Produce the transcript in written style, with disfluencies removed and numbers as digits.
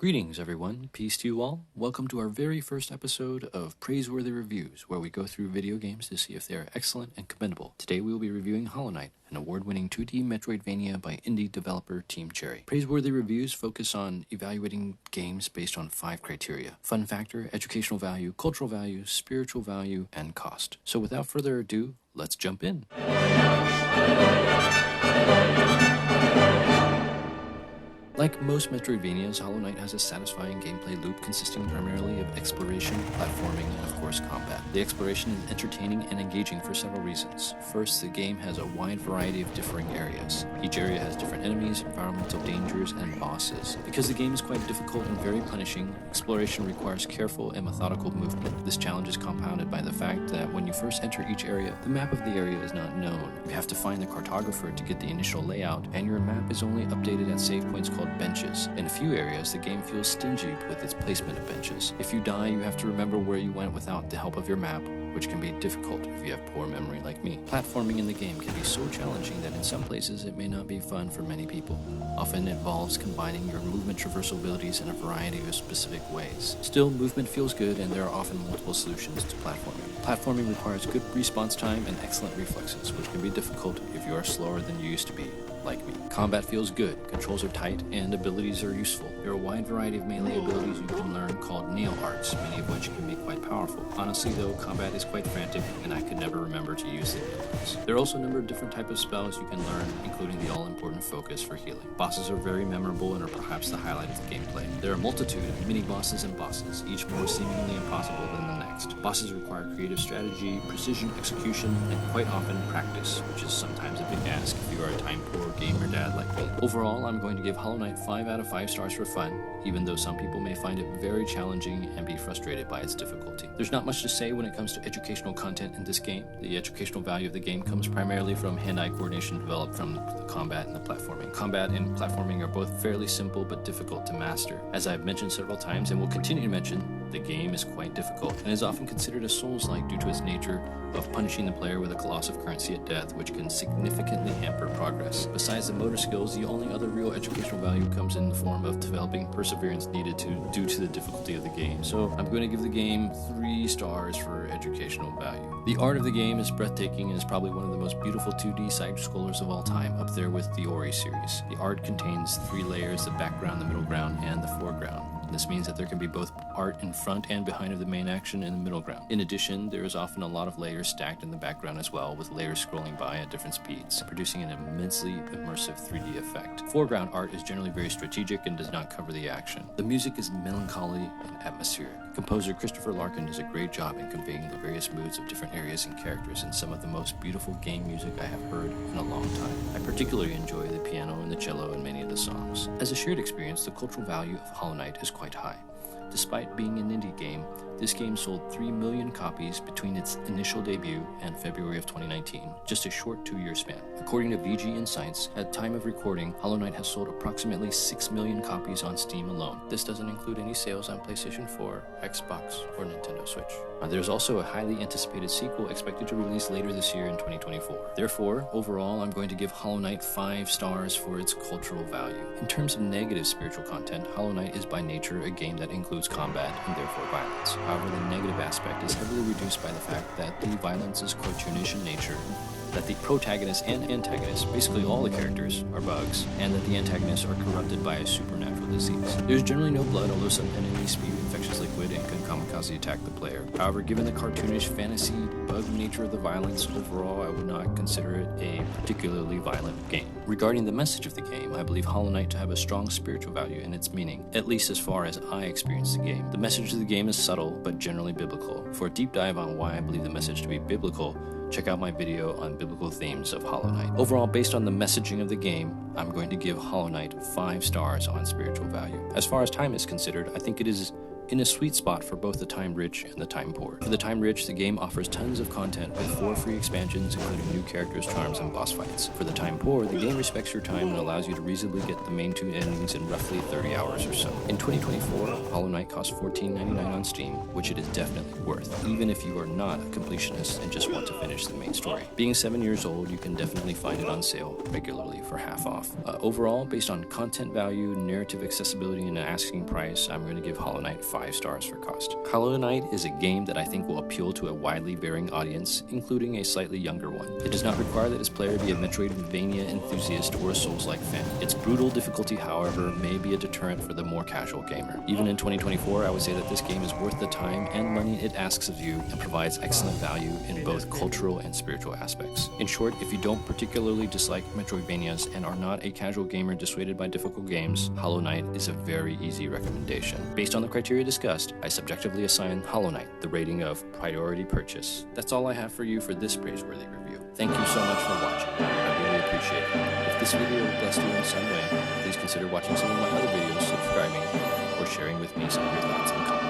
Greetings, everyone. Peace to you all. Welcome to our very first episode of Praiseworthy Reviews, where we go through video games to see if they are excellent and commendable. Today we will be reviewing Hollow Knight, an award-winning 2D Metroidvania by indie developer Team Cherry. Praiseworthy Reviews focus on evaluating games based on 5 criteria: fun factor, educational value, cultural value, spiritual value, and cost. So without further ado, let's jump in. Like most Metroidvanias, Hollow Knight has a satisfying gameplay loop consisting primarily of exploration, platforming, and of course combat. The exploration is entertaining and engaging for several reasons. First, the game has a wide variety of differing areas. Each area has different enemies, environmental dangers, and bosses. Because the game is quite difficult and very punishing, exploration requires careful and methodical movement. This challenge is compounded by the fact that when you first enter each area, the map of the area is not known. You have to find the cartographer to get the initial layout, and your map is only updated at save points called benches. In a few areas, the game feels stingy with its placement of benches. If you die, you have to remember where you went without the help of your map, which can be difficult if you have poor memory like me. Platforming in the game can be so challenging that in some places it may not be fun for many people. Often it involves combining your movement traversal abilities in a variety of specific ways. Still, movement feels good, and there are often multiple solutions to platforming. Platforming requires good response time and excellent reflexes, which can be difficult if you are slower than you used to be, like me. Combat feels good, controls are tight, and abilities are useful. There are a wide variety of melee abilities you can learn called nail arts, many of which can be quite powerful. Honestly though, combat is quite frantic, and I could never remember to use the nail arts. There are also a number of different types of spells you can learn, including the all-important focus for healing. Bosses are very memorable and are perhaps the highlight of the gameplay. There are a multitude of mini-bosses and bosses, each more seemingly impossible than the next. Bosses require creative strategy, precision execution, and quite often practice, which is sometimes a big ask if you are a time-poor gamer dad like me. Overall, I'm going to give Hollow Knight 5 out of 5 stars for fun, even though some people may find it very challenging and be frustrated by its difficulty. There's not much to say when it comes to educational content in this game. The educational value of the game comes primarily from hand-eye coordination developed from the combat and the platforming. Combat and platforming are both fairly simple but difficult to master. As I've mentioned several times and will continue to mention, the game is quite difficult and is often considered a Souls-like due to its nature of punishing the player with a colossal currency at death, which can significantly hamper progress. Besides the motor skills, the only other real educational value comes in the form of developing perseverance needed due to the difficulty of the game. So I'm going to give the game 3 stars for educational value. The art of the game is breathtaking and is probably one of the most beautiful 2D side-scrollers of all time, up there with the Ori series. The art contains 3 layers: the background, the middle ground, and the foreground. This means that there can be both art in front and behind of the main action in the middle ground. In addition, there is often a lot of layers stacked in the background as well, with layers scrolling by at different speeds, producing an immensely immersive 3D effect. Foreground art is generally very strategic and does not cover the action. The music is melancholy and atmospheric. Composer Christopher Larkin does a great job in conveying the various moods of different areas and characters in some of the most beautiful game music I have heard in a long time. I particularly enjoy the piano and the cello in many of the songs. As a shared experience, the cultural value of Hollow Knight is quite high. Despite being an indie game, this game sold 3 million copies between its initial debut and February of 2019, just a short 2-year span. According to VG Insights, at time of recording, Hollow Knight has sold approximately 6 million copies on Steam alone. This doesn't include any sales on PlayStation 4, Xbox, or Nintendo Switch. There's also a highly anticipated sequel expected to release later this year in 2024. Therefore, overall, I'm going to give Hollow Knight 5 stars for its cultural value. In terms of negative spiritual content, Hollow Knight is by nature a game that includes combat and therefore violence. However, the negative aspect is heavily reduced by the fact that the violence is cartoonish in nature, that the protagonist and antagonist, basically all the characters, are bugs, and that the antagonists are corrupted by a supernatural disease. There's generally no blood, although some enemies spew infectious liquid and can kamikaze attack the player. However, given the cartoonish fantasy bug nature of the violence, overall I would not consider it a particularly violent game. Regarding the message of the game, I believe Hollow Knight to have a strong spiritual value in its meaning, at least as far as I experienced the game. The message of the game is subtle, but generally biblical. For a deep dive on why I believe the message to be biblical, check out my video on biblical themes of Hollow Knight. Overall, based on the messaging of the game, I'm going to give Hollow Knight 5 stars on spiritual value. As far as time is considered, I think it is in a sweet spot for both the time-rich and the time-poor. For the time-rich, the game offers tons of content with 4 free expansions, including new characters, charms, and boss fights. For the time-poor, the game respects your time and allows you to reasonably get the main 2 endings in roughly 30 hours or so. In 2024, Hollow Knight costs $14.99 on Steam, which it is definitely worth, even if you are not a completionist and just want to finish the main story. Being 7 years old, you can definitely find it on sale regularly for half off. Overall, based on content value, narrative accessibility, and an asking price, I'm going to give Hollow Knight 5 stars for cost. Hollow Knight is a game that I think will appeal to a widely varying audience, including a slightly younger one. It does not require that its player be a Metroidvania enthusiast or a Souls-like fan. Its brutal difficulty, however, may be a deterrent for the more casual gamer. Even in 2024, I would say that this game is worth the time and money it asks of you and provides excellent value in both cultural and spiritual aspects. In short, if you don't particularly dislike Metroidvanias and are not a casual gamer dissuaded by difficult games, Hollow Knight is a very easy recommendation. Based on the criteria discussed, I subjectively assign Hollow Knight the rating of priority purchase. That's all I have for you for this Praiseworthy review. Thank you so much for watching. I really appreciate it. If this video blessed you in some way, please consider watching some of my other videos, subscribing, or sharing with me some of your thoughts in the comments.